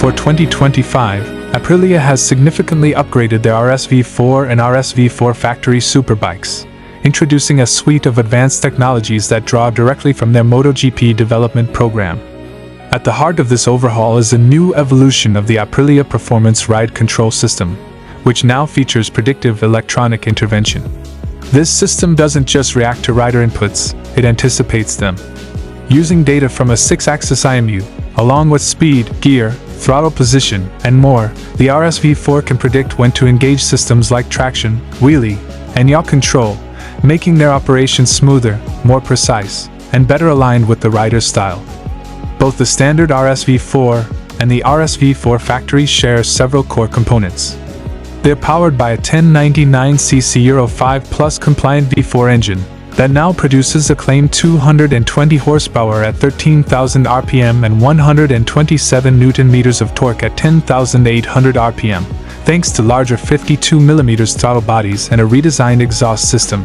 For 2025, Aprilia has significantly upgraded their RSV4 and RSV4 factory superbikes, introducing a suite of advanced technologies that draw directly from their MotoGP development program. At the heart of this overhaul is a new evolution of the Aprilia Performance Ride Control System, which now features predictive electronic intervention. This system doesn't just react to rider inputs, it anticipates them. Using data from a 6-axis IMU, along with speed, gear, throttle position, and more, the RSV4 can predict when to engage systems like traction, wheelie, and yaw control, making their operation smoother, more precise, and better aligned with the rider's style. Both the standard RSV4 and the RSV4 factory share several core components. They're powered by a 1099cc Euro 5 Plus compliant V4 engine that now produces a claimed 220 horsepower at 13,000 RPM and 127 Nm of torque at 10,800 RPM, thanks to larger 52mm throttle bodies and a redesigned exhaust system.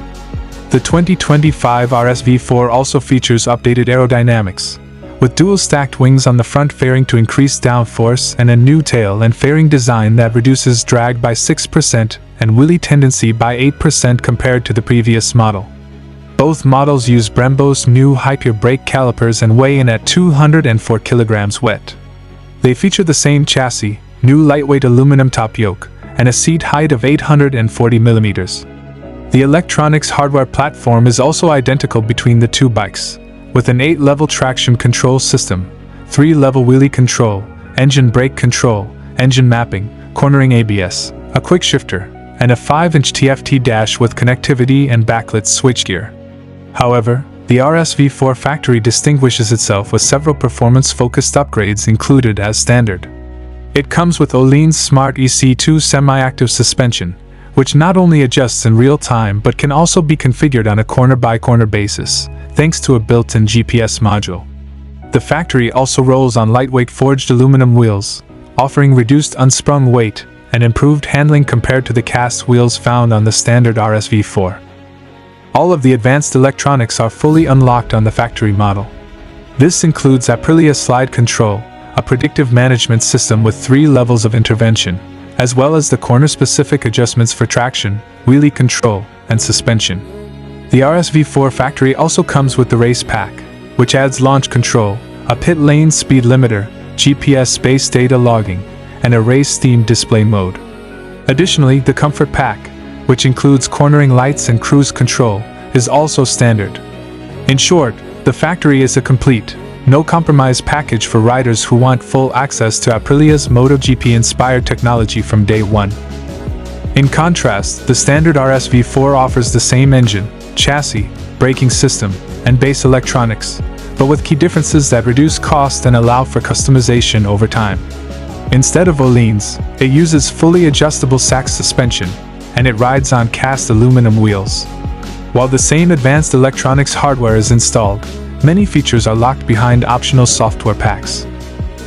The 2025 RSV4 also features updated aerodynamics, with dual stacked wings on the front fairing to increase downforce and a new tail and fairing design that reduces drag by 6% and wheelie tendency by 8% compared to the previous model. Both models use Brembo's new high-pure brake calipers and weigh in at 204 kg wet. They feature the same chassis, new lightweight aluminum top yoke, and a seat height of 840 mm. The electronics hardware platform is also identical between the two bikes, with an 8-level traction control system, 3-level wheelie control, engine brake control, engine mapping, cornering ABS, a quick shifter, and a 5-inch TFT dash with connectivity and backlit switchgear. However, the RSV4 factory distinguishes itself with several performance-focused upgrades included as standard. It comes with Öhlins Smart EC2 semi-active suspension, which not only adjusts in real time but can also be configured on a corner-by-corner basis, thanks to a built-in GPS module. The factory also rolls on lightweight forged aluminum wheels, offering reduced unsprung weight and improved handling compared to the cast wheels found on the standard RSV4. All of the advanced electronics are fully unlocked on the factory model. This includes Aprilia Slide Control, a predictive management system with 3 levels of intervention, as well as the corner-specific adjustments for traction, wheelie control, and suspension. The RSV4 factory also comes with the Race Pack, which adds launch control, a pit lane speed limiter, GPS space data logging, and a race-themed display mode. Additionally, the Comfort Pack, which includes cornering lights and cruise control, is also standard. In short, the factory is a complete, no-compromise package for riders who want full access to Aprilia's MotoGP-inspired technology from day one. In contrast, the standard RSV4 offers the same engine, chassis, braking system, and base electronics, but with key differences that reduce cost and allow for customization over time. Instead of Öhlins, it uses fully adjustable SAX suspension, and it rides on cast aluminum wheels. While the same advanced electronics hardware is installed, many features are locked behind optional software packs.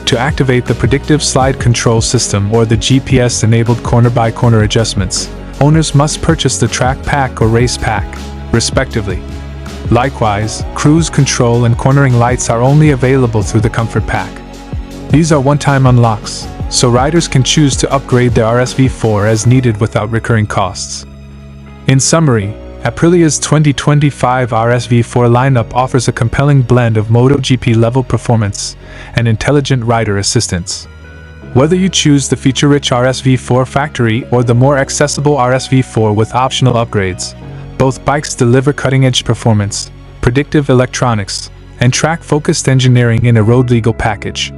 To activate the predictive slide control system or the GPS-enabled corner-by-corner adjustments, owners must purchase the Track Pack or Race Pack, respectively. Likewise, cruise control and cornering lights are only available through the Comfort Pack. These are one-time unlocks, so riders can choose to upgrade their RSV4 as needed without recurring costs. In summary, Aprilia's 2025 RSV4 lineup offers a compelling blend of MotoGP-level performance and intelligent rider assistance. Whether you choose the feature-rich RSV4 factory or the more accessible RSV4 with optional upgrades, both bikes deliver cutting-edge performance, predictive electronics, and track-focused engineering in a road-legal package.